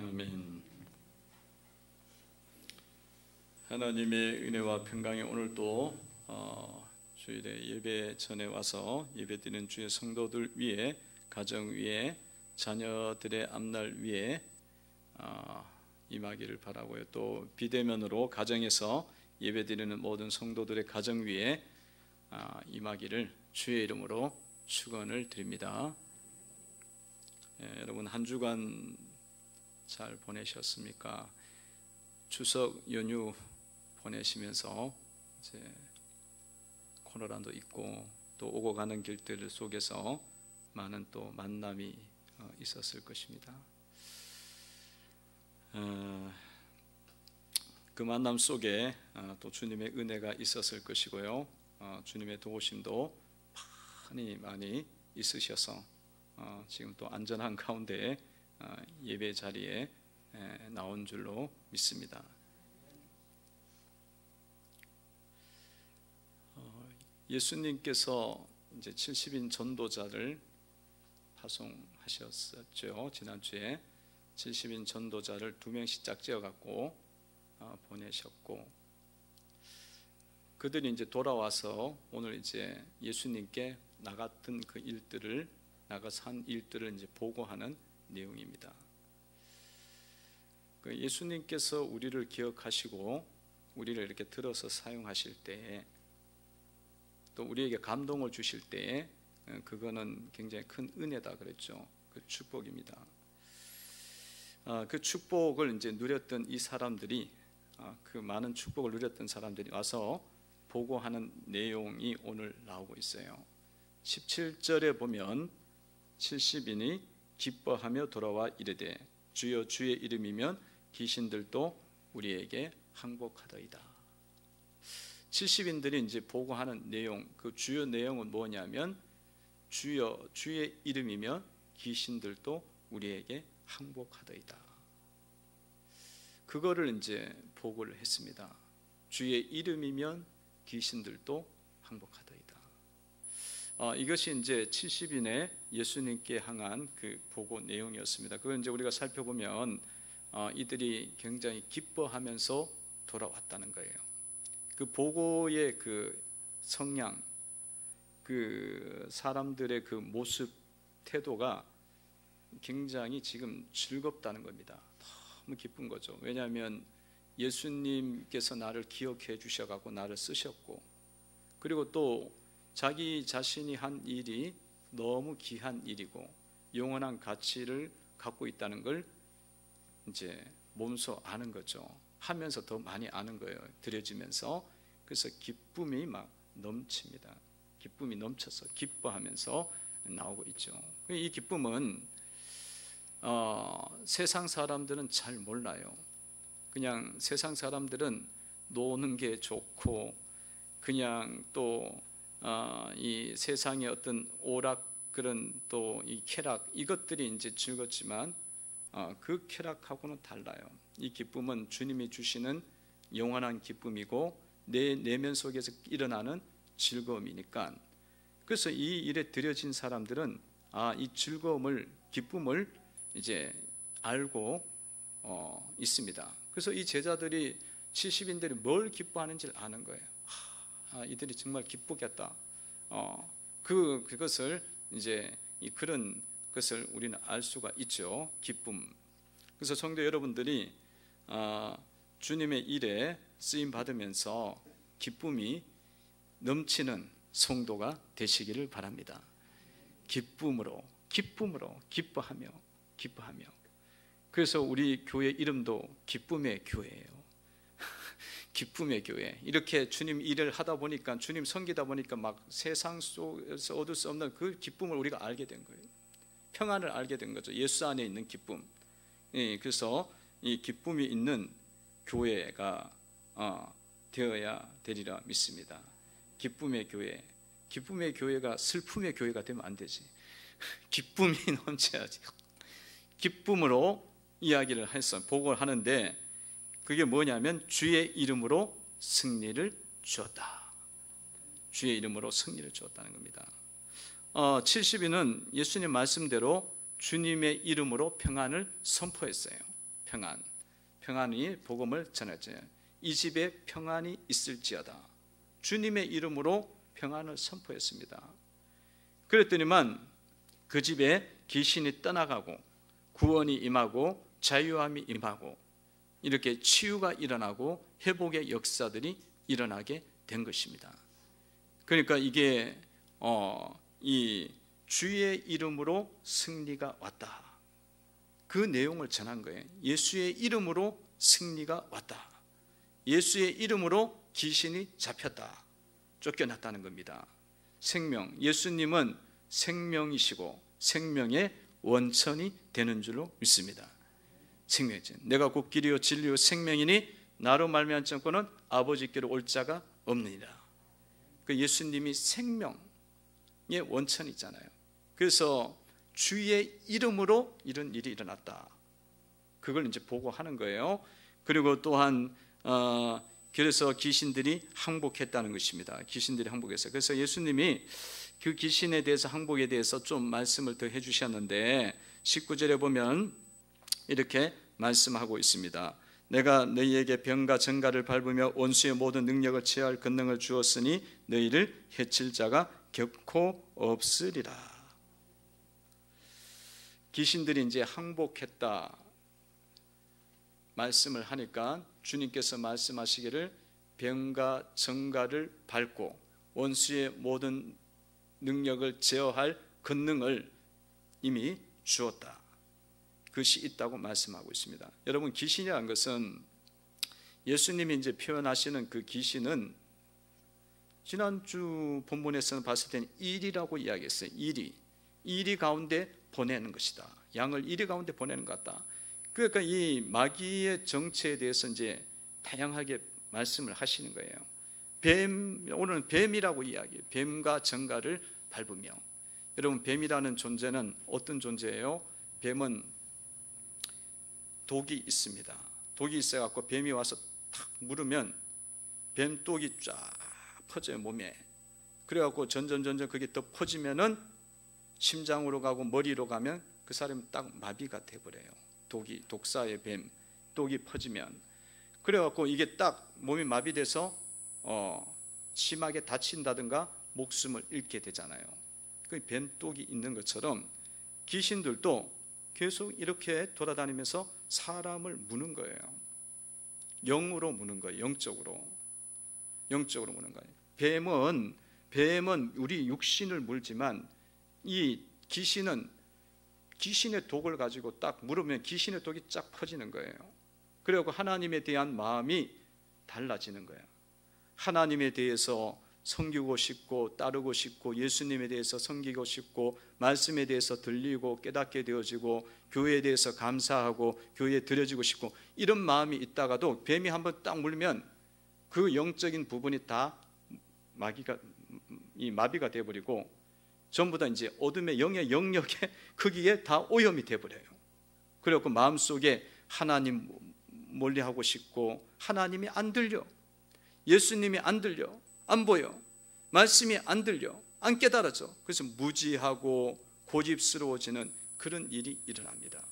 아멘. 하나님의 은혜와 평강이 오늘도 주일에 예배 전에 와서 예배드리는 주의 성도들 위에, 가정 위에, 자녀들의 앞날 위에 임하기를 바라고요. 또 비대면으로 가정에서 예배드리는 모든 성도들의 가정 위에 임하기를 주의 이름으로 축원을 드립니다. 여러분 한 주간 잘 보내셨습니까? 추석 연휴 보내시면서 이제 코로나도 있고 또 오고 가는 길들 속에서 많은 또 만남이 있었을 것입니다. 그 만남 속에 또 주님의 은혜가 있었을 것이고요. 주님의 도우심도 많이 있으셔서 지금 또 안전한 가운데 예배 자리에 나온 줄로 믿습니다. 예수님께서 이제 70인 전도자를 파송하셨었죠. 지난주에 70인 전도자를 2명씩 짝지어 갖고 보내셨고, 그들이 이제 돌아와서 오늘 이제 예수님께 나갔던 그 일들을, 나가서 한 일들을 이제 보고하는 내용입니다. 예수님께서 우리를 기억하시고 우리를 이렇게 들어서 사용하실 때, 또 우리에게 감동을 주실 때, 그거는 굉장히 큰 은혜다 그랬죠. 그 축복입니다. 그 축복을 이제 누렸던 이 사람들이, 그 많은 축복을 누렸던 사람들이 와서 보고하는 내용이 오늘 나오고 있어요. 17절에 보면 70인이 기뻐하며 돌아와 이르되 주여 주의 이름이면 귀신들도 우리에게 항복하더이다. 70인들이 이제 보고하는 내용, 그 주요 내용은 뭐냐면 주여 주의 이름이면 귀신들도 우리에게 항복하더이다. 그거를 이제 보고를 했습니다. 주의 이름이면 귀신들도 항복하더이다. 이것이 이제 70인의 예수님께 향한 그 보고 내용이었습니다. 그걸 이제 우리가 살펴보면 이들이 굉장히 기뻐하면서 돌아왔다는 거예요. 그 보고의 그 성량, 그 사람들의 그 모습, 태도가 굉장히 지금 즐겁다는 겁니다. 너무 기쁜 거죠. 왜냐하면 예수님께서 나를 기억해 주셔가지고 나를 쓰셨고, 그리고 또 자기 자신이 한 일이 너무 귀한 일이고 영원한 가치를 갖고 있다는 걸 이제 몸소 아는 거죠. 하면서 더 많이 아는 거예요. 들여지면서. 그래서 기쁨이 막 넘칩니다. 기쁨이 넘쳐서 기뻐하면서 나오고 있죠. 이 기쁨은 세상 사람들은 잘 몰라요. 그냥 세상 사람들은 노는 게 좋고, 그냥 또 이 세상의 어떤 오락, 그런 또 이 쾌락, 이것들이 이제 즐겁지만 그 쾌락하고는 달라요. 이 기쁨은 주님이 주시는 영원한 기쁨이고 내 내면 속에서 일어나는 즐거움이니까, 그래서 이 일에 들여진 사람들은 이 즐거움을, 기쁨을 이제 알고 있습니다. 그래서 이 제자들이, 70인들이 뭘 기뻐하는지를 아는 거예요. 이들이 정말 기쁘겠다. 그것을 이제 그런 것을 우리는 알 수가 있죠. 기쁨. 그래서 성도 여러분들이 주님의 일에 쓰임 받으면서 기쁨이 넘치는 성도가 되시기를 바랍니다. 기쁨으로 기뻐하며. 그래서 우리 교회 이름도 기쁨의 교회예요. 기쁨의 교회. 이렇게 주님 일을 하다 보니까, 주님 섬기다 보니까 막 세상 속에서 얻을 수 없는 그 기쁨을 우리가 알게 된 거예요. 평안을 알게 된 거죠. 예수 안에 있는 기쁨. 그래서 이 기쁨이 있는 교회가 되어야 되리라 믿습니다. 기쁨의 교회. 기쁨의 교회가 슬픔의 교회가 되면 안 되지. 기쁨이 넘쳐야지. 기쁨으로 이야기를 해서 보고를 하는데, 그게 뭐냐면 주의 이름으로 승리를 주었다. 주의 이름으로 승리를 주었다는 겁니다. 70인은 예수님 말씀대로 주님의 이름으로 평안을 선포했어요. 평안, 평안이 복음을 전했죠. 이 집에 평안이 있을지어다. 주님의 이름으로 평안을 선포했습니다. 그랬더니만 그 집에 귀신이 떠나가고 구원이 임하고 자유함이 임하고 이렇게 치유가 일어나고 회복의 역사들이 일어나게 된 것입니다. 그러니까 이게 이 주의 이름으로 승리가 왔다. 그 내용을 전한 거예요. 예수의 이름으로 승리가 왔다. 예수의 이름으로 귀신이 잡혔다. 쫓겨났다는 겁니다. 생명, 예수님은 생명이시고 생명의 원천이 되는 줄로 믿습니다. 생명이지. 내가 곧 길이요 진리요 생명이니 나로 말미암지 않고는 아버지께로 올 자가 없느니라. 그 예수님이 생명의 원천이잖아요. 그래서 주의 이름으로 이런 일이 일어났다. 그걸 이제 보고하는 거예요. 그리고 또한 그래서 귀신들이 항복했다는 것입니다. 귀신들이 항복했어요. 그래서 예수님이 그 귀신에 대해서 항복에 대해서 좀 말씀을 더 해주셨는데 19절에 보면 이렇게 말씀하고 있습니다. 내가 너희에게 병과 전갈을 밟으며 원수의 모든 능력을 제어할 권능을 주었으니 너희를 해칠 자가 결코 없으리라. 귀신들이 이제 항복했다 말씀을 하니까 주님께서 말씀하시기를 병과 전갈을 밟고 원수의 모든 능력을 제어할 권능을 이미 주었다. 그것이 있다고 말씀하고 있습니다. 여러분, 귀신이라는 것은 예수님이 이제 표현하시는 그 귀신은 지난주 본문에서는 봤을 때는 일이라고 이야기했어요. 일이 가운데 보내는 것이다. 양을 일이 가운데 보내는 것 같다. 그러니까 이 마귀의 정체에 대해서 이제 다양하게 말씀을 하시는 거예요. 오늘은 뱀이라고 이야기해요. 뱀과 전갈을 밟으며. 여러분, 뱀이라는 존재는 어떤 존재예요? 뱀은 독이 있습니다. 독이 있어갖고 뱀이 와서 탁 물으면 뱀독이 쫙 퍼져요, 몸에. 그래갖고 전전 그게 더 퍼지면은 심장으로 가고 머리로 가면 그 사람은 딱 마비가 돼버려요. 독사의 뱀, 독이 퍼지면. 그래갖고 이게 딱 몸이 마비돼서 심하게 다친다든가 목숨을 잃게 되잖아요. 그 뱀독이 있는 것처럼 귀신들도 계속 이렇게 돌아다니면서 사람을 무는 거예요. 영으로 무는 거예요. 영적으로 무는 거예요. 뱀은 우리 육신을 물지만 이 귀신은 귀신의 독을 가지고 딱 물으면 귀신의 독이 쫙 퍼지는 거예요. 그리고 하나님에 대한 마음이 달라지는 거예요. 하나님에 대해서 섬기고 싶고 따르고 싶고 예수님에 대해서 섬기고 싶고 말씀에 대해서 들리고 깨닫게 되어지고 교회에 대해서 감사하고 교회에 드려지고 싶고 이런 마음이 있다가도 뱀이 한번 딱 물면 그 영적인 부분이 다 마비가 돼버리고 전부 다 이제 어둠의 영의 영역에 거기에 다 오염이 돼버려요. 그래갖고 마음속에 하나님 멀리하고 싶고 하나님이 안 들려, 예수님이 안 들려, 안 보여, 말씀이 안 들려, 안 깨달아져. 그래서 무지하고 고집스러워지는 그런 일이 일어납니다.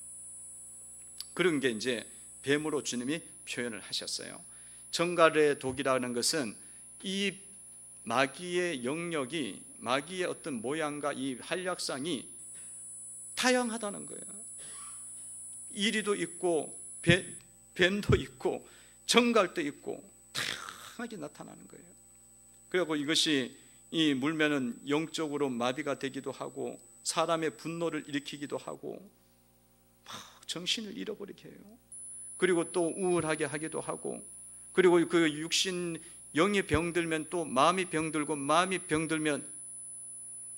그런 게 이제 뱀으로 주님이 표현을 하셨어요. 전갈의 독이라는 것은 이 마귀의 영역이, 마귀의 어떤 모양과 이 한략상이 다양하다는 거예요. 이리도 있고 뱀도 있고 전갈도 있고 다양하게 나타나는 거예요. 그리고 이것이 이 물면은 영적으로 마비가 되기도 하고 사람의 분노를 일으키기도 하고 막 정신을 잃어버리게 해요. 그리고 또 우울하게 하기도 하고, 그리고 그 육신 영이 병들면 또 마음이 병들고, 마음이 병들면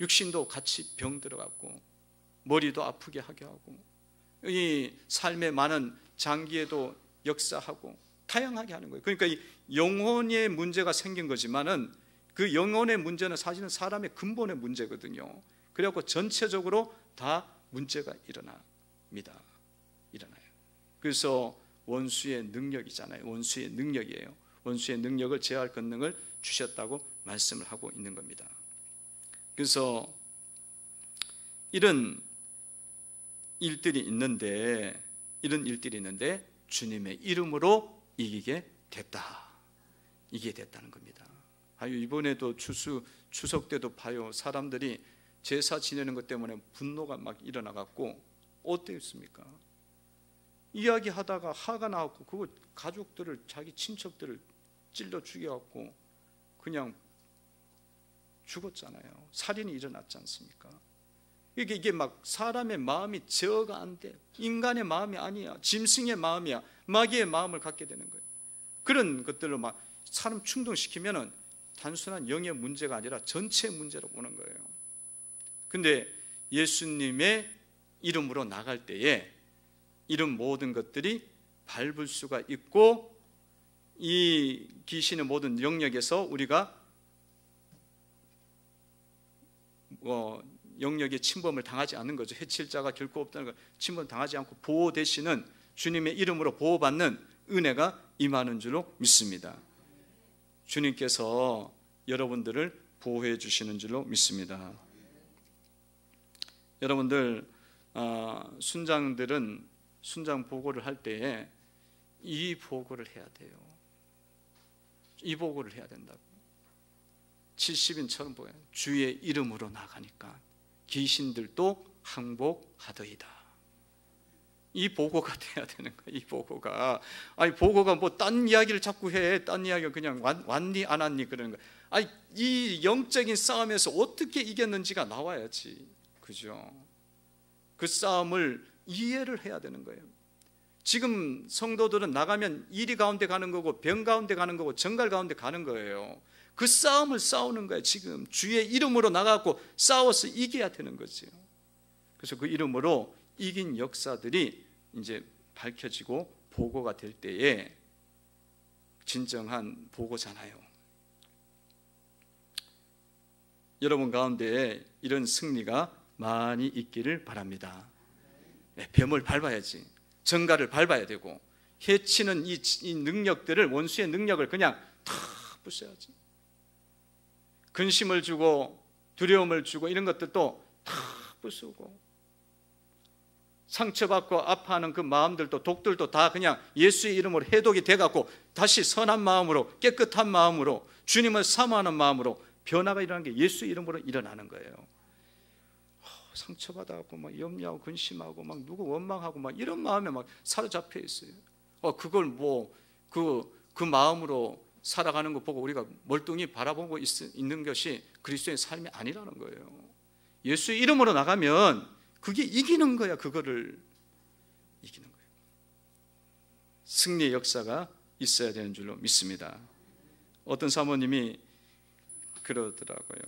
육신도 같이 병들어갖고 머리도 아프게 하게 하고 이 삶의 많은 장기에도 역사하고 다양하게 하는 거예요. 그러니까 이 영혼의 문제가 생긴 거지만은 그 영혼의 문제는 사실은 사람의 근본의 문제거든요. 그래갖고 전체적으로 다 문제가 일어나요. 그래서 원수의 능력이잖아요. 원수의 능력이에요. 원수의 능력을 제어할 권능을 주셨다고 말씀을 하고 있는 겁니다. 그래서 이런 일들이 있는데 이런 일들이 있는데 주님의 이름으로 이기게 됐다. 이게 됐다는 겁니다. 이번에도 추석 때도 봐요. 사람들이 제사 지내는 것 때문에 분노가 막 일어나갖고 어땠습니까? 이야기하다가 화가 나갖고 그거 가족들을, 자기 친척들을 찔러 죽여갖고 그냥 죽었잖아요. 살인이 일어났지 않습니까? 이게 막 사람의 마음이 제어가 안 돼. 인간의 마음이 아니야. 짐승의 마음이야. 마귀의 마음을 갖게 되는 거예요. 그런 것들로 막 사람 충동시키면은 단순한 영의 문제가 아니라 전체 문제로 보는 거예요. 근데 예수님의 이름으로 나갈 때에 이런 모든 것들이 밟을 수가 있고, 이 귀신의 모든 영역에서 우리가 영역의 침범을 당하지 않는 거죠. 해칠 자가 결코 없다는 것, 침범 당하지 않고 보호되시는, 주님의 이름으로 보호받는 은혜가 임하는 줄로 믿습니다. 주님께서 여러분들을 보호해 주시는 줄로 믿습니다. 여러분들, 순장들은 순장 보고를 할 때에 이 보고를 해야 돼요. 이 보고를 해야 된다고. 70인처럼 보여요. 주의 이름으로 나가니까 귀신들도 항복하더이다. 이 보고가 돼야 되는 거야. 이 보고가. 아니, 보고가 뭐 딴 이야기를 자꾸 해. 딴 이야기가 그냥 왔니 안 왔니 그러는 거야. 아니, 이 영적인 싸움에서 어떻게 이겼는지가 나와야지. 그죠? 그 싸움을 이해를 해야 되는 거예요. 지금 성도들은 나가면 이리 가운데 가는 거고 병 가운데 가는 거고 정갈 가운데 가는 거예요. 그 싸움을 싸우는 거예요. 지금 주의 이름으로 나가고 싸워서 이겨야 되는 거죠. 그래서 그 이름으로 이긴 역사들이 이제 밝혀지고 보고가 될 때에 진정한 보고잖아요. 여러분 가운데 이런 승리가 많이 있기를 바랍니다. 뱀을 밟아야지. 정갈을 밟아야 되고, 해치는 이 능력들을, 원수의 능력을 그냥 다 부숴야지. 근심을 주고 두려움을 주고 이런 것들도 다 부수고, 상처받고 아파하는 그 마음들도, 독들도 다 그냥 예수의 이름으로 해독이 돼갖고 다시 선한 마음으로, 깨끗한 마음으로, 주님을 사모하는 마음으로 변화가 일어나는 게 예수의 이름으로 일어나는 거예요. 상처받아갖고 막 염려하고 근심하고 막 누구 원망하고 막 이런 마음에 막 사로잡혀 있어요. 그걸 뭐 그 마음으로 살아가는 거 보고 우리가 멀뚱히 바라보고 있는 것이 그리스도의 삶이 아니라는 거예요. 예수의 이름으로 나가면 그게 이기는 거야. 그거를 이기는 거예요. 승리의 역사가 있어야 되는 줄로 믿습니다. 어떤 사모님이 그러더라고요.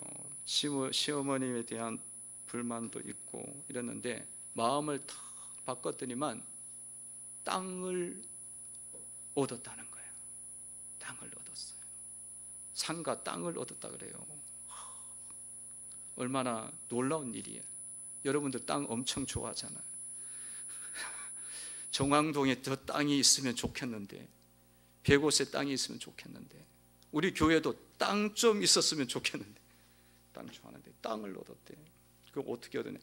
시어머님에 대한 불만도 있고 이랬는데 마음을 다 바꿨더니만 땅을 얻었다는 거예요. 땅을 얻었어요. 산과 땅을 얻었다 그래요. 얼마나 놀라운 일이에요. 여러분들 땅 엄청 좋아하잖아요. 정왕동에 저 땅이 있으면 좋겠는데, 100곳에 땅이 있으면 좋겠는데, 우리 교회도 땅 좀 있었으면 좋겠는데, 땅 좋아하는데 땅을 얻었대. 그 어떻게 얻었냐?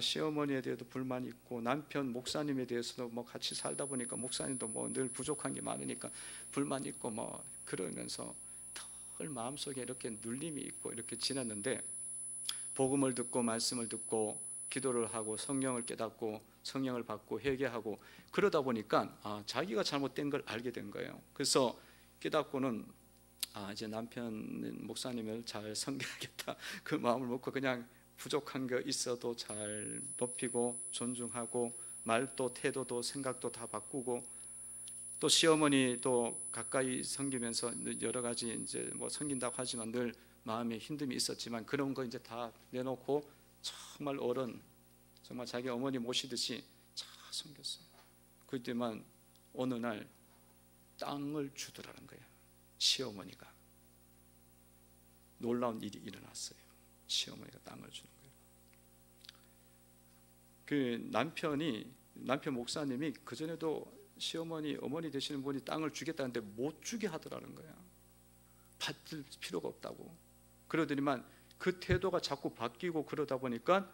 시어머니에 대해서도 불만이 있고, 남편 목사님에 대해서도 뭐 같이 살다 보니까 목사님도 뭐 늘 부족한 게 많으니까 불만이 있고 뭐 그러면서 늘 마음속에 이렇게 눌림이 있고 이렇게 지냈는데, 복음을 듣고 말씀을 듣고 기도를 하고 성령을 깨닫고 성령을 받고 회개하고 그러다 보니까 자기가 잘못된 걸 알게 된 거예요. 그래서 깨닫고는 이제 남편 목사님을 잘 섬겨야겠다 그 마음을 먹고 그냥 부족한 거 있어도 잘 높이고 존중하고 말도 태도도 생각도 다 바꾸고, 또 시어머니도 가까이 섬기면서 여러 가지 이제 뭐 섬긴다고 하지만 늘 마음에 힘듦이 있었지만 그런 거 이제 다 내놓고 정말 어른, 정말 자기 어머니 모시듯이 잘 섬겼어요. 그때만 어느 날 땅을 주더라는 거예요. 시어머니가. 놀라운 일이 일어났어요. 시어머니가 땅을 주는 거예요. 그 남편 목사님이 그전에도 시어머니, 어머니 되시는 분이 땅을 주겠다는데 못 주게 하더라는 거야. 받을 필요가 없다고. 그러더니만 그 태도가 자꾸 바뀌고 그러다 보니까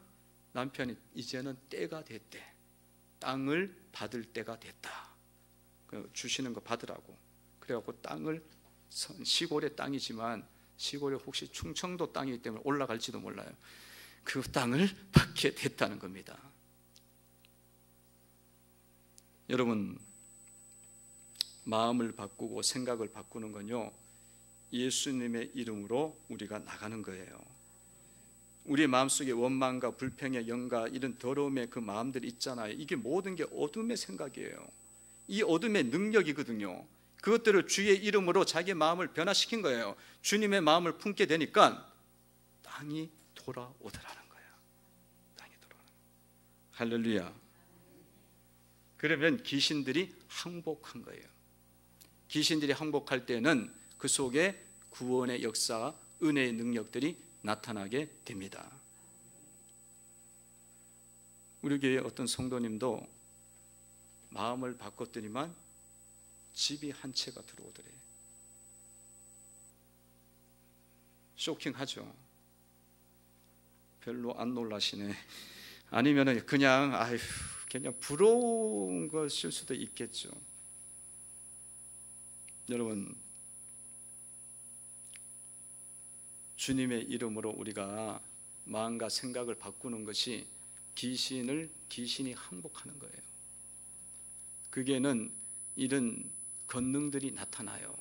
남편이 이제는 때가 됐대. 땅을 받을 때가 됐다. 주시는 거 받으라고. 그래갖고 땅을, 시골의 땅이지만 시골에 혹시 충청도 땅이기 때문에 올라갈지도 몰라요. 그 땅을 받게 됐다는 겁니다. 여러분, 마음을 바꾸고 생각을 바꾸는 건요, 예수님의 이름으로 우리가 나가는 거예요. 우리의 마음속에 원망과 불평의 영과 이런 더러움의 그 마음들이 있잖아요. 이게 모든 게 어둠의 생각이에요. 이 어둠의 능력이거든요. 그것들을 주의 이름으로 자기의 마음을 변화시킨 거예요. 주님의 마음을 품게 되니까 땅이 돌아오더라는 거예요. 땅이 돌아오는 거예요. 할렐루야. 그러면 귀신들이 항복한 거예요. 귀신들이 항복할 때는 그 속에 구원의 역사, 은혜의 능력들이 나타나게 됩니다. 우리 교회 어떤 성도님도 마음을 바꿨더니만 집이 한 채가 들어오더래. 쇼킹하죠. 별로 안 놀라시네. 아니면은 그냥 그냥 부러운 것일 수도 있겠죠. 여러분, 주님의 이름으로 우리가 마음과 생각을 바꾸는 것이 귀신이 항복하는 거예요. 그게는 이런 권능들이 나타나요.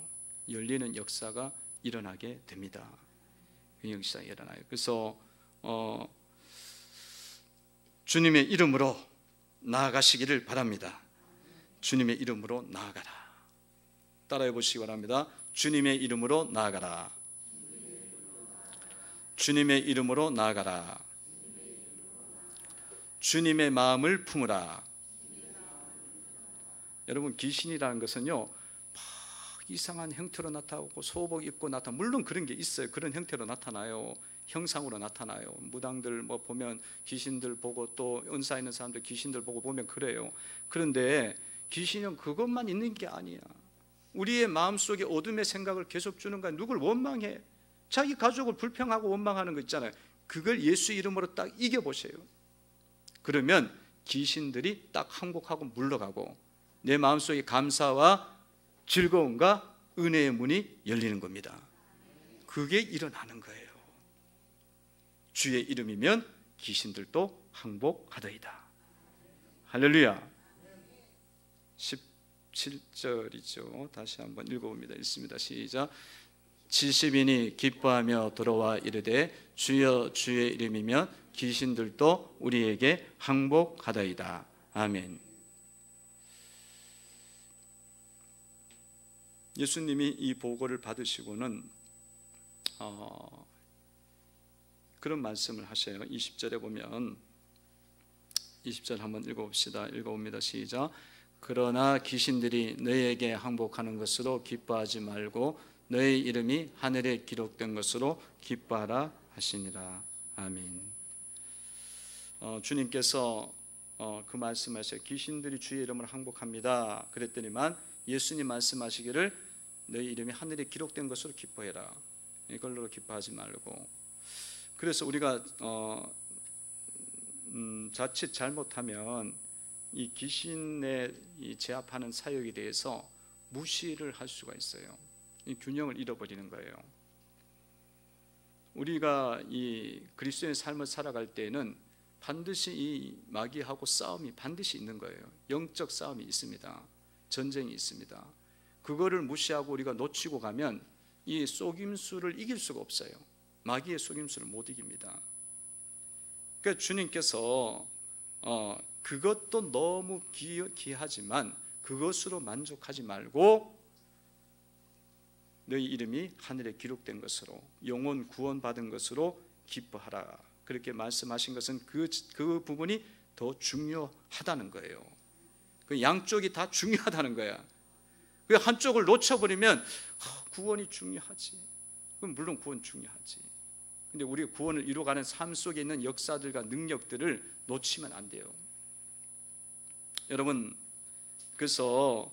열리는 역사가 일어나게 됩니다. 그 역사가 일어나요. 그래서 주님의 이름으로 나아가시기를 바랍니다. 주님의 이름으로 나아가라. 따라해 보시기 바랍니다. 주님의 이름으로 나아가라. 주님의 이름으로 나아가라. 주님의 마음을 품으라. 여러분, 귀신이라는 것은요, 막 이상한 형태로 나타나고 소복 입고 나타나, 물론 그런 게 있어요. 그런 형태로 나타나요. 형상으로 나타나요. 무당들 보면 귀신들 보고, 또 은사 있는 사람들 귀신들 보고 보면 그래요. 그런데 귀신은 그것만 있는 게 아니야. 우리의 마음속에 어둠의 생각을 계속 주는 거야. 누굴 원망해, 자기 가족을 불평하고 원망하는 거 있잖아요. 그걸 예수 이름으로 딱 이겨보세요. 그러면 귀신들이 딱 항복하고 물러가고 내 마음속에 감사와 즐거움과 은혜의 문이 열리는 겁니다. 그게 일어나는 거예요. 주의 이름이면 귀신들도 항복하더이다. 할렐루야. 17절이죠. 다시 한번 읽어봅니다. 읽습니다. 시작. 70인이 기뻐하며 들어와 이르되 주여, 주의 이름이면 귀신들도 우리에게 항복하더이다. 아멘. 예수님이 이 보고를 받으시고는 그런 말씀을 하셔요. 20절에 보면, 20절 한번 읽어봅시다. 읽어봅니다. 시작. 그러나 귀신들이 너희에게 항복하는 것으로 기뻐하지 말고 너희 이름이 하늘에 기록된 것으로 기뻐하라 하시니라. 아멘. 주님께서 그 말씀하셔요. 귀신들이 주의 이름을 항복합니다. 그랬더니만 예수님 말씀하시기를 너희 이름이 하늘에 기록된 것으로 기뻐해라. 이걸로 기뻐하지 말고. 그래서 우리가 자칫 잘못하면 이 귀신에 제압하는 사역에 대해서 무시를 할 수가 있어요. 이 균형을 잃어버리는 거예요. 우리가 이 그리스도의 삶을 살아갈 때에는 반드시 이 마귀하고 싸움이 반드시 있는 거예요. 영적 싸움이 있습니다. 전쟁이 있습니다. 그거를 무시하고 우리가 놓치고 가면 이 속임수를 이길 수가 없어요. 마귀의 속임수를 못 이깁니다. 그러니까 주님께서 그것도 너무 귀하지만 그것으로 만족하지 말고 너희 이름이 하늘에 기록된 것으로, 영혼 구원받은 것으로 기뻐하라. 그렇게 말씀하신 것은 그 부분이 더 중요하다는 거예요. 그 양쪽이 다 중요하다는 거야. 그 한쪽을 놓쳐버리면 구원이 중요하지. 그럼 물론 구원 중요하지. 근데 우리가 구원을 이루어가는 삶 속에 있는 역사들과 능력들을 놓치면 안 돼요. 여러분, 그래서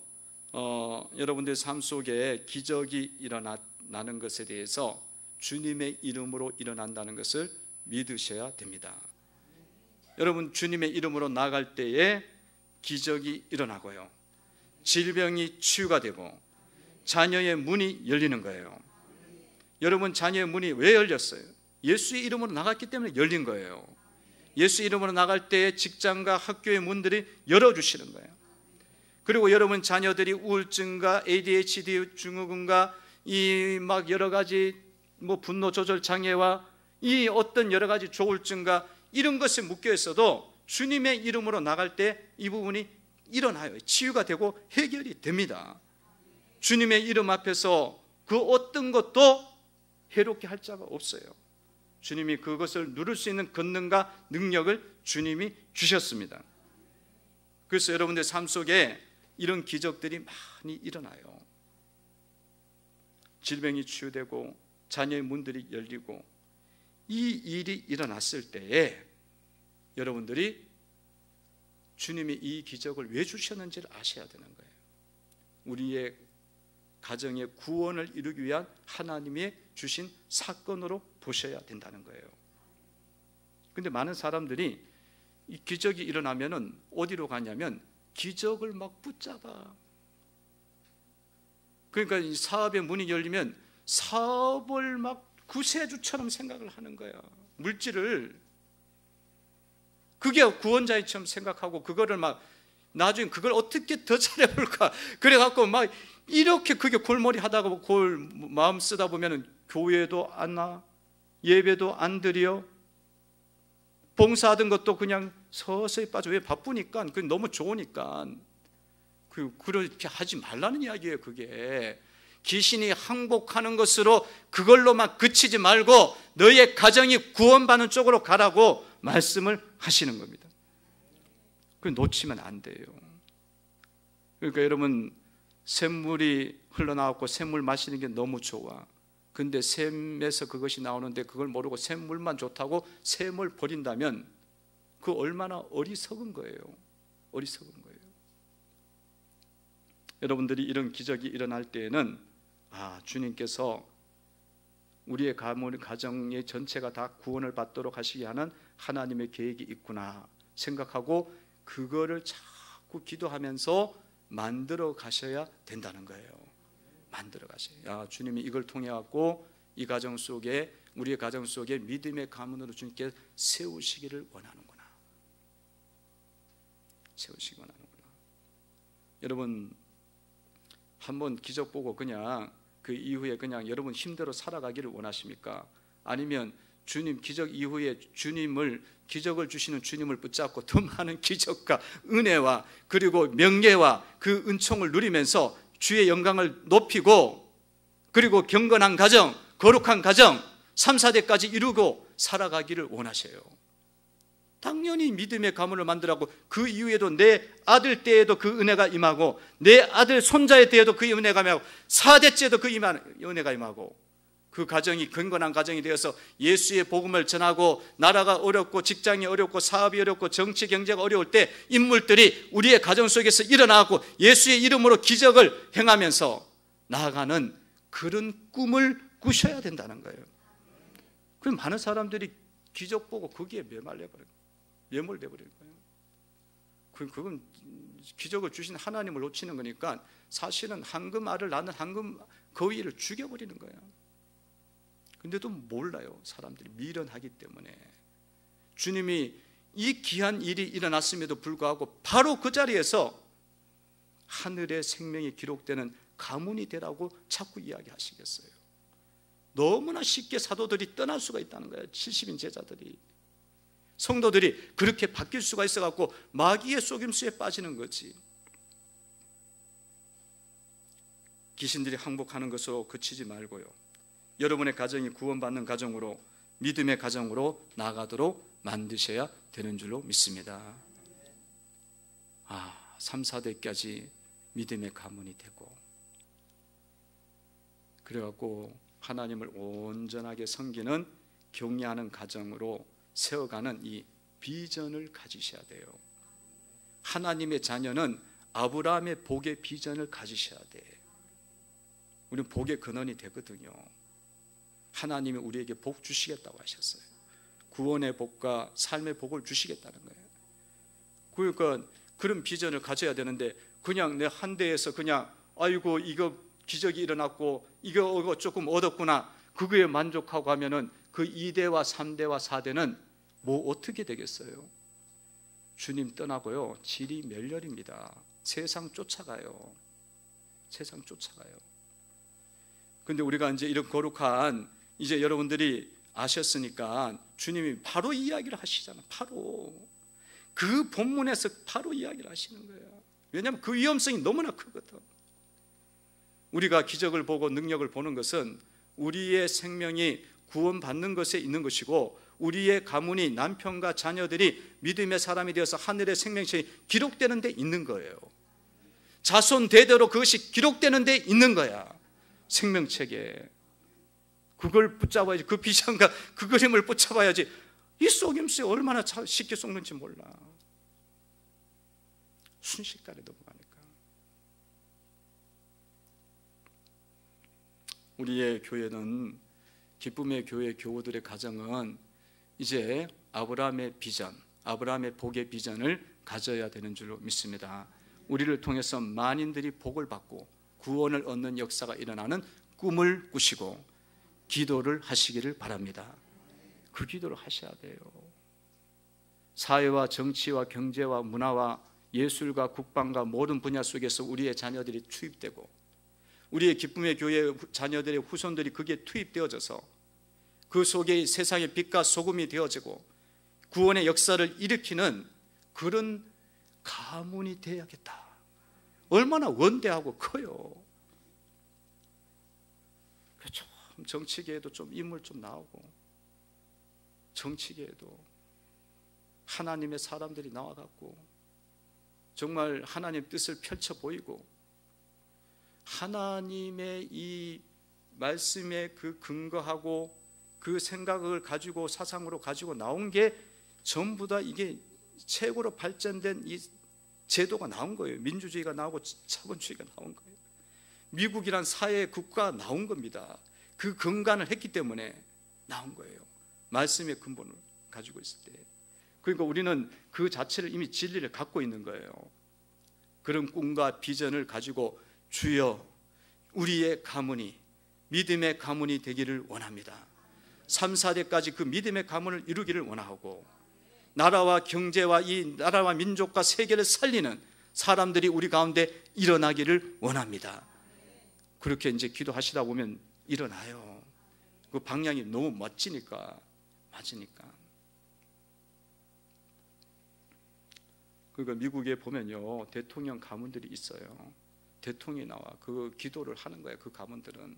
여러분들 삶 속에 기적이 일어나는 것에 대해서 주님의 이름으로 일어난다는 것을 믿으셔야 됩니다. 여러분, 주님의 이름으로 나갈 때에 기적이 일어나고요, 질병이 치유가 되고 자녀의 문이 열리는 거예요. 여러분, 자녀의 문이 왜 열렸어요? 예수의 이름으로 나갔기 때문에 열린 거예요. 예수 이름으로 나갈 때 직장과 학교의 문들이 열어주시는 거예요. 그리고 여러분 자녀들이 우울증과 ADHD 증후군과 이 막 여러 가지 분노 조절 장애와 이 어떤 여러 가지 조울증과 이런 것에 묶여 있어도 주님의 이름으로 나갈 때 이 부분이 일어나요. 치유가 되고 해결이 됩니다. 주님의 이름 앞에서 그 어떤 것도 해롭게 할 자가 없어요. 주님이 그것을 누를 수 있는 권능과 능력을 주님이 주셨습니다. 그래서 여러분들 삶 속에 이런 기적들이 많이 일어나요. 질병이 치유되고 자녀의 문들이 열리고 이 일이 일어났을 때에 여러분들이 주님이 이 기적을 왜 주셨는지를 아셔야 되는 거예요. 우리의 가정의 구원을 이루기 위한 하나님의 주신 사건으로 보셔야 된다는 거예요. 근데 많은 사람들이 이 기적이 일어나면은 어디로 가냐면 기적을 막 붙잡아. 그러니까 이 사업의 문이 열리면 사업을 막 구세주처럼 생각을 하는 거야. 물질을. 그게 구원자처럼 생각하고 그거를 막 나중에 그걸 어떻게 더 잘해볼까. 그래갖고 막 이렇게 그게 골머리 하다가 마음 쓰다 보면은 교회도 안 나, 예배도 안 드려, 봉사하던 것도 그냥 서서히 빠져. 왜? 바쁘니까. 그 너무 좋으니까. 그렇게 하지 말라는 이야기예요. 그게 귀신이 항복하는 것으로 그걸로만 그치지 말고 너의 가정이 구원받는 쪽으로 가라고 말씀을 하시는 겁니다. 그 놓치면 안 돼요. 그러니까 여러분, 샘물이 흘러나왔고 샘물 마시는 게 너무 좋아. 근데 샘에서 그것이 나오는데 그걸 모르고 샘물만 좋다고 샘을 버린다면 그 얼마나 어리석은 거예요. 어리석은 거예요. 여러분들이 이런 기적이 일어날 때에는 주님께서 우리의 가정의 전체가 다 구원을 받도록 하시게 하는 하나님의 계획이 있구나 생각하고 그거를 자꾸 기도하면서 만들어 가셔야 된다는 거예요. 만들어 가셔야. 주님이 이걸 통해 갖고 이 가정 속에, 우리의 가정 속에 믿음의 가문으로 주님께 세우시기를 원하는구나. 세우시기 원하는구나. 여러분, 한번 기적 보고 그냥 그 이후에 그냥 여러분 힘대로 살아가기를 원하십니까? 아니면 주님 기적 이후에 기적을 주시는 주님을 붙잡고 더 많은 기적과 은혜와 그리고 명예와 그 은총을 누리면서 주의 영광을 높이고 그리고 경건한 가정, 거룩한 가정 3, 4대까지 이루고 살아가기를 원하셔요. 당연히 믿음의 가문을 만들라고 그 이후에도 내 아들 때에도 그 은혜가 임하고 내 아들 손자의 때에도 그 은혜가 임하고 4대째도 그 은혜가 임하고 그 가정이 경건한 가정이 되어서 예수의 복음을 전하고 나라가 어렵고 직장이 어렵고 사업이 어렵고 정치 경제가 어려울 때 인물들이 우리의 가정 속에서 일어나고 예수의 이름으로 기적을 행하면서 나아가는 그런 꿈을 꾸셔야 된다는 거예요. 그럼 많은 사람들이 기적 보고 거기에 매몰돼 버릴 거예요. 그건 기적을 주신 하나님을 놓치는 거니까 사실은 황금알을 낳는 황금 거위를 죽여버리는 거예요. 근데도 몰라요. 사람들이 미련하기 때문에. 주님이 이 귀한 일이 일어났음에도 불구하고 바로 그 자리에서 하늘의 생명이 기록되는 가문이 되라고 자꾸 이야기하시겠어요. 너무나 쉽게 사도들이 떠날 수가 있다는 거예요. 70인 제자들이, 성도들이 그렇게 바뀔 수가 있어갖고 마귀의 속임수에 빠지는 거지. 귀신들이 항복하는 것으로 그치지 말고요, 여러분의 가정이 구원받는 가정으로, 믿음의 가정으로 나아가도록 만드셔야 되는 줄로 믿습니다. 3, 4대까지 믿음의 가문이 되고 그래갖고 하나님을 온전하게 섬기는 경외하는 가정으로 세워가는 이 비전을 가지셔야 돼요. 하나님의 자녀는 아브라함의 복의 비전을 가지셔야 돼. 우리는 복의 근원이 되거든요. 하나님이 우리에게 복 주시겠다고 하셨어요. 구원의 복과 삶의 복을 주시겠다는 거예요. 그러니까 그런 비전을 가져야 되는데 그냥 내 한 대에서 그냥 아이고 이거 기적이 일어났고 이거 조금 얻었구나 그거에 만족하고 하면은 그 2대와 3대와 4대는 뭐 어떻게 되겠어요? 주님 떠나고요 질이 멸렬입니다. 세상 쫓아가요. 세상 쫓아가요. 근데 우리가 이제 이런 거룩한 이제 여러분들이 아셨으니까 주님이 바로 이야기를 하시잖아. 바로 그 본문에서 바로 이야기를 하시는 거예요. 왜냐하면 그 위험성이 너무나 크거든. 우리가 기적을 보고 능력을 보는 것은 우리의 생명이 구원받는 것에 있는 것이고 우리의 가문이 남편과 자녀들이 믿음의 사람이 되어서 하늘의 생명책이 기록되는 데 있는 거예요. 자손 대대로 그것이 기록되는 데 있는 거야. 생명책에 그걸 붙잡아야지. 그 비전과 그 그림을 붙잡아야지. 이 속임수에 얼마나 쉽게 속는지 몰라. 순식간에 넘어가니까. 우리의 교회는 기쁨의 교회 교우들의 가정은 이제 아브라함의 비전, 아브라함의 복의 비전을 가져야 되는 줄로 믿습니다. 우리를 통해서 만인들이 복을 받고 구원을 얻는 역사가 일어나는 꿈을 꾸시고 기도를 하시기를 바랍니다. 그 기도를 하셔야 돼요. 사회와 정치와 경제와 문화와 예술과 국방과 모든 분야 속에서 우리의 자녀들이 투입되고 우리의 기쁨의 교회 자녀들의 후손들이 거기에 투입되어져서 그 속에 세상의 빛과 소금이 되어지고 구원의 역사를 일으키는 그런 가문이 되어야겠다. 얼마나 원대하고 커요. 좀 정치계에도 좀 인물 좀 나오고 정치계에도 하나님의 사람들이 나와갖고 정말 하나님 뜻을 펼쳐 보이고 하나님의 이 말씀에 그 근거하고 그 생각을 가지고 사상으로 가지고 나온 게 전부 다 이게 최고로 발전된 이 제도가 나온 거예요. 민주주의가 나오고 자본주의가 나온 거예요. 미국이란 사회 국가가 나온 겁니다. 그 근간을 했기 때문에 나온 거예요. 말씀의 근본을 가지고 있을 때. 그러니까 우리는 그 자체를 이미 진리를 갖고 있는 거예요. 그런 꿈과 비전을 가지고 주여 우리의 가문이 믿음의 가문이 되기를 원합니다. 3, 4대까지 그 믿음의 가문을 이루기를 원하고 나라와 경제와 이 나라와 민족과 세계를 살리는 사람들이 우리 가운데 일어나기를 원합니다. 그렇게 이제 기도하시다 보면 일어나요. 그 방향이 너무 멋지니까 맞으니까. 그러니까 미국에 보면요 대통령 가문들이 있어요. 대통령이 나와 그 기도를 하는 거예요. 그 가문들은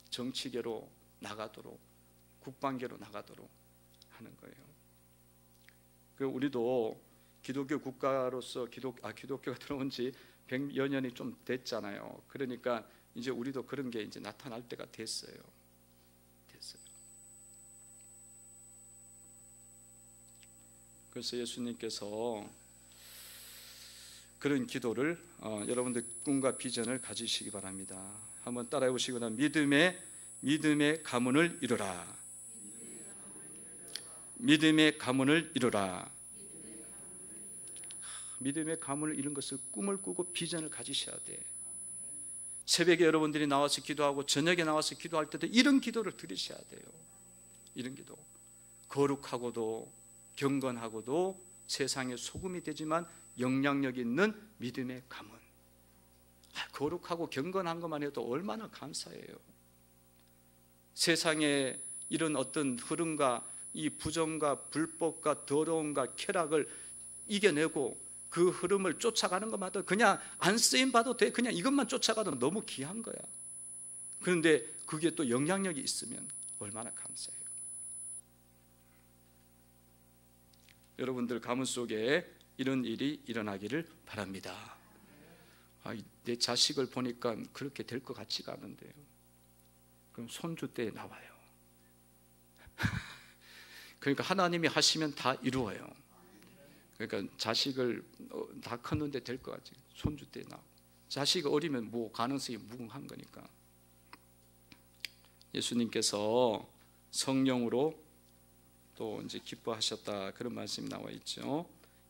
정치계로 나가도록 국방계로 나가도록 하는 거예요. 그 우리도 기독교 국가로서 기독교가 들어온 지 100여 년이 좀 됐잖아요. 그러니까 이제 우리도 그런 게 이제 나타날 때가 됐어요. 그래서 예수님께서 그런 기도를 여러분들 꿈과 비전을 가지시기 바랍니다. 한번 따라해 보시거나 믿음의 가문을 이루라. 믿음의 가문을 이루라. 믿음의 가문을 이룬 것을 꿈을 꾸고 비전을 가지셔야 돼. 새벽에 여러분들이 나와서 기도하고 저녁에 나와서 기도할 때도 이런 기도를 드리셔야 돼요. 이런 기도. 거룩하고도 경건하고도 세상의 소금이 되지만 영향력 있는 믿음의 가문. 거룩하고 경건한 것만 해도 얼마나 감사해요. 세상에 이런 어떤 흐름과 이 부정과 불법과 더러움과 쾌락을 이겨내고 그 흐름을 쫓아가는 것마다 그냥 안 쓰임 봐도 돼. 그냥 이것만 쫓아가도 너무 귀한 거야. 그런데 그게 또 영향력이 있으면 얼마나 감사해요. 여러분들 가문 속에 이런 일이 일어나기를 바랍니다. 내 자식을 보니까 그렇게 될 것 같지가 않은데요. 그럼 손주 때 나와요. 그러니까 하나님이 하시면 다 이루어요. 그러니까 자식을 다 컸는데 될 것 같지. 손주 때 나오고 자식이 어리면 뭐 가능성이 무궁한 거니까. 예수님께서 성령으로 또 이제 기뻐하셨다 그런 말씀이 나와 있죠.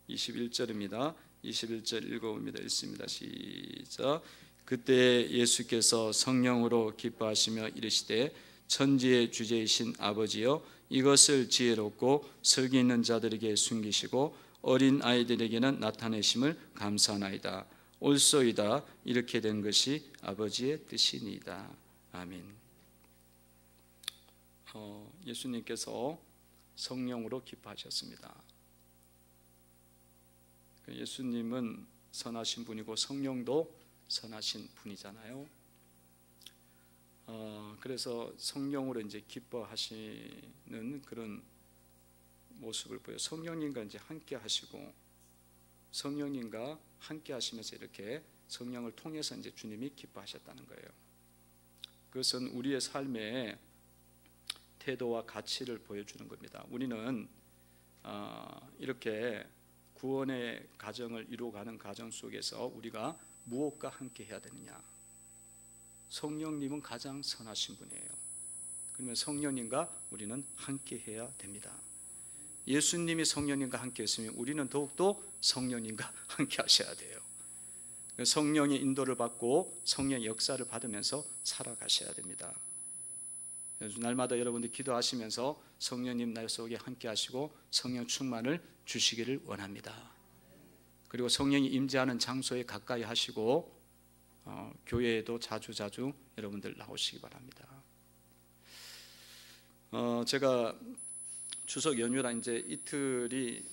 21절입니다. 21절 읽어봅니다. 읽습니다. 시작. 그때 예수께서 성령으로 기뻐하시며 이르시되 천지의 주제이신 아버지여 이것을 지혜롭고 설기 있는 자들에게 숨기시고 어린 아이들에게는 나타내심을 감사하나이다. 옳소이다. 이렇게 된 것이 아버지의 뜻이니이다. 아멘. 예수님께서 성령으로 기뻐하셨습니다. 예수님은 선하신 분이고 성령도 선하신 분이잖아요. 그래서 성령으로 이제 기뻐하시는 그런 모습을 보여. 성령님과 이제 함께 하시고 성령님과 함께 하시면서 이렇게 성령을 통해서 이제 주님이 기뻐하셨다는 거예요. 그것은 우리의 삶의 태도와 가치를 보여주는 겁니다. 우리는 이렇게 구원의 가정을 이루어가는 가정 속에서 우리가 무엇과 함께 해야 되느냐? 성령님은 가장 선하신 분이에요. 그러면 성령님과 우리는 함께 해야 됩니다. 예수님이 성령님과 함께 했으면 우리는 더욱더 성령님과 함께 하셔야 돼요. 성령의 인도를 받고 성령의 역사를 받으면서 살아가셔야 됩니다. 날마다 여러분들 기도하시면서 성령님 날 속에 함께 하시고 성령 충만을 주시기를 원합니다. 그리고 성령이 임재하는 장소에 가까이 하시고 교회에도 자주 여러분들 나오시기 바랍니다. 제가 추석 연휴라 이제 이틀이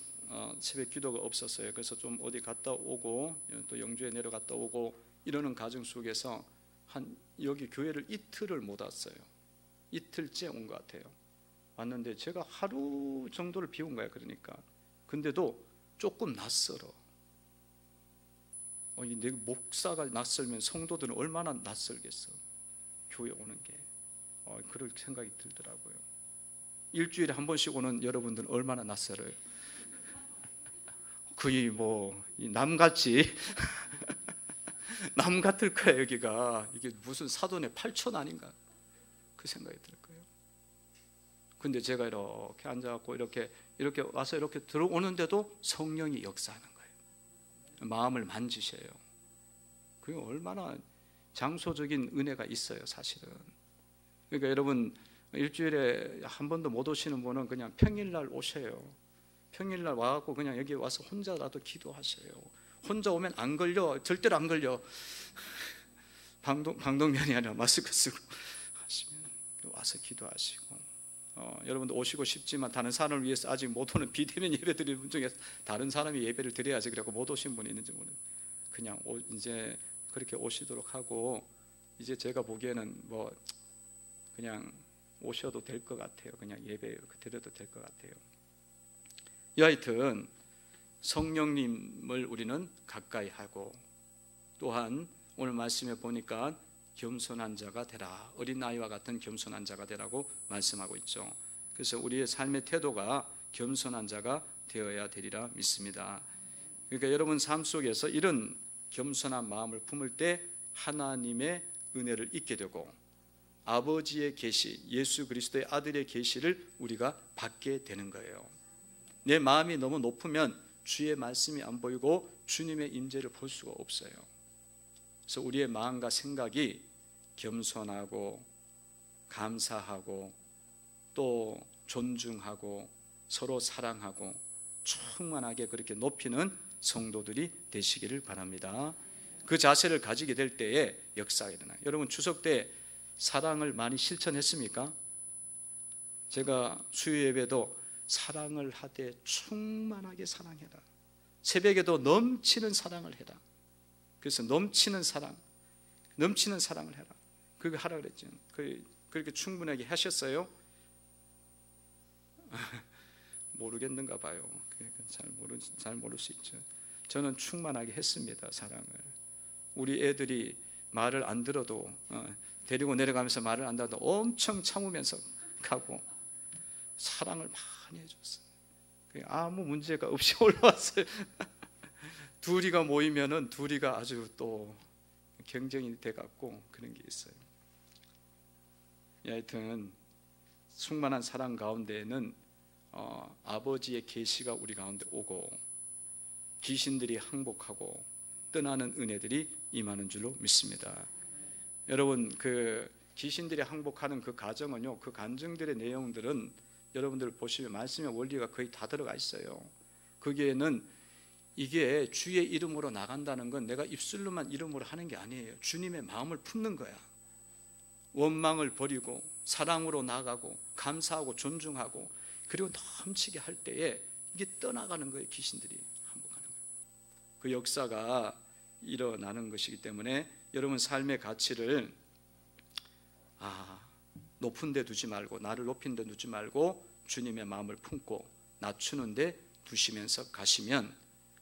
새벽 기도가 없었어요. 그래서 좀 어디 갔다 오고 또 영주에 내려갔다 오고 이러는 과정 속에서 여기 교회를 이틀을 못 왔어요. 이틀째 온 것 같아요. 왔는데 제가 하루 정도를 비운 거예요. 그러니까 근데도 조금 낯설어. 내 목사가 낯설면 성도들은 얼마나 낯설겠어. 교회 오는 게. 그럴 생각이 들더라고요. 일주일에 한 번씩 오는 여러분들은 얼마나 낯설어요. 거의 남같이 남 같을 거야. 여기가 이게 무슨 사돈의 8촌 아닌가 그 생각이 들 거예요. 근데 제가 이렇게 앉아갖고 이렇게 와서 이렇게 들어오는데도 성령이 역사하는 거예요. 마음을 만지셔요. 그게 얼마나 장소적인 은혜가 있어요, 사실은. 그러니까 여러분 일주일에 한 번도 못 오시는 분은 그냥 평일날 오셔요. 평일날 와갖고 그냥 여기 와서 혼자라도 기도하셔요. 혼자 오면 안 걸려, 절대로 안 걸려. 방독면이 아니라 마스크 쓰고 하시면 와서 기도하시고. 여러분도 오시고 싶지만 다른 사람을 위해서 아직 못 오는 비대면 예배 드리는 분 중에 다른 사람이 예배를 드려야지 그래갖고 못 오신 분이 있는지 모르는. 그냥 이제 그렇게 오시도록 하고 이제 제가 보기에는 그냥 오셔도 될 것 같아요. 그냥 예배 드려도 될 것 같아요. 여하튼 성령님을 우리는 가까이 하고 또한 오늘 말씀에 보니까 겸손한 자가 되라. 어린아이와 같은 겸손한 자가 되라고 말씀하고 있죠. 그래서 우리의 삶의 태도가 겸손한 자가 되어야 되리라 믿습니다. 그러니까 여러분 삶 속에서 이런 겸손한 마음을 품을 때 하나님의 은혜를 잊게 되고 아버지의 계시, 예수 그리스도의 아들의 계시를 우리가 받게 되는 거예요. 내 마음이 너무 높으면 주의 말씀이 안 보이고 주님의 임재를 볼 수가 없어요. 그래서 우리의 마음과 생각이 겸손하고 감사하고 또 존중하고 서로 사랑하고 충만하게 그렇게 높이는 성도들이 되시기를 바랍니다. 그 자세를 가지게 될 때에 역사가 일어나요. 여러분 추석 때 사랑을 많이 실천했습니까? 제가 수요 예배도 사랑을 하되 충만하게 사랑해라. 새벽에도 넘치는 사랑을 해라. 그래서 넘치는 사랑을 해라. 그거 하라 그랬죠. 그렇게 충분하게 하셨어요? 모르겠는가 봐요. 잘 모를 수 있죠. 저는 충만하게 했습니다. 사랑을. 우리 애들이 말을 안 들어도 데리고 내려가면서 말을 안 들어도 엄청 참으면서 가고 사랑을 많이 해줬어요. 아무 문제가 없이 올라왔어요. 둘이가 모이면은 둘이가 아주 또 경쟁이 돼갖고 그런 게 있어요. 하여튼 충만한 사랑 가운데에는 아버지의 계시가 우리 가운데 오고 귀신들이 항복하고 떠나는 은혜들이 임하는 줄로 믿습니다. 여러분, 그 귀신들이 항복하는 그 과정은요, 그 간증들의 내용들은 여러분들 보시면 말씀의 원리가 거의 다 들어가 있어요. 거기에는 이게 주의 이름으로 나간다는 건 내가 입술로만 이름으로 하는 게 아니에요. 주님의 마음을 품는 거야. 원망을 버리고 사랑으로 나가고 감사하고 존중하고 그리고 넘치게 할 때에 이게 떠나가는 거예요. 귀신들이 항복하는 거예요. 그 역사가 일어나는 것이기 때문에 여러분 삶의 가치를 높은 데 두지 말고, 나를 높인 데 두지 말고 주님의 마음을 품고 낮추는 데 두시면서 가시면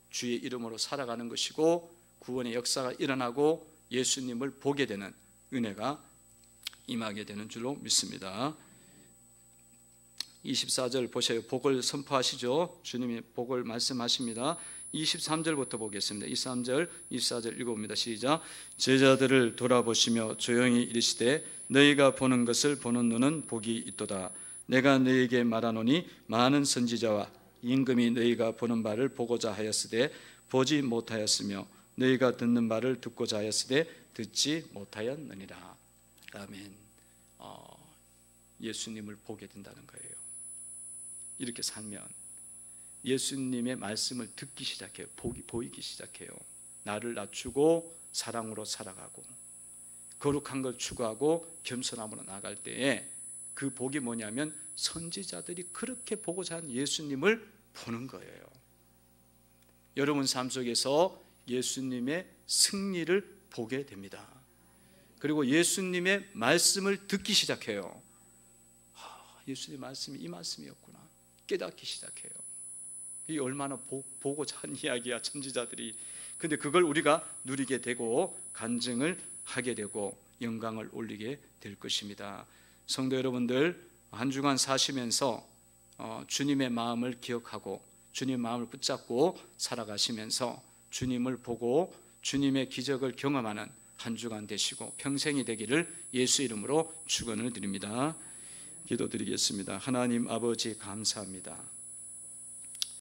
주의 이름으로 살아가는 것이고 구원의 역사가 일어나고 예수님을 보게 되는 은혜가 임하게 되는 줄로 믿습니다. 24절 보세요. 복을 선포하시죠. 주님이 복을 말씀하십니다. 23절부터 보겠습니다. 23절, 24절 읽어봅니다. 시작. 제자들을 돌아보시며 조용히 이르시되 너희가 보는 것을 보는 눈은 복이 있도다. 내가 너희에게 말하노니 많은 선지자와 임금이 너희가 보는 바를 보고자 하였으되 보지 못하였으며 너희가 듣는 바를 듣고자 하였으되 듣지 못하였느니라. 아멘. 예수님을 보게 된다는 거예요. 이렇게 살면 예수님의 말씀을 듣기 시작해요. 보이기 시작해요. 나를 낮추고 사랑으로 살아가고 거룩한 걸 추구하고 겸손함으로 나갈 때에 그 복이 뭐냐면 선지자들이 그렇게 보고자 한 예수님을 보는 거예요. 여러분 삶 속에서 예수님의 승리를 보게 됩니다. 그리고 예수님의 말씀을 듣기 시작해요. 예수님의 말씀이 이 말씀이었구나 깨닫기 시작해요. 이게 얼마나 보고자 한 이야기야, 선지자들이. 근데 그걸 우리가 누리게 되고 간증을 하게 되고 영광을 올리게 될 것입니다. 성도 여러분들, 한 주간 사시면서 주님의 마음을 기억하고 주님의 마음을 붙잡고 살아가시면서 주님을 보고 주님의 기적을 경험하는 한 주간 되시고 평생이 되기를 예수 이름으로 축원을 드립니다. 기도드리겠습니다. 하나님 아버지 감사합니다.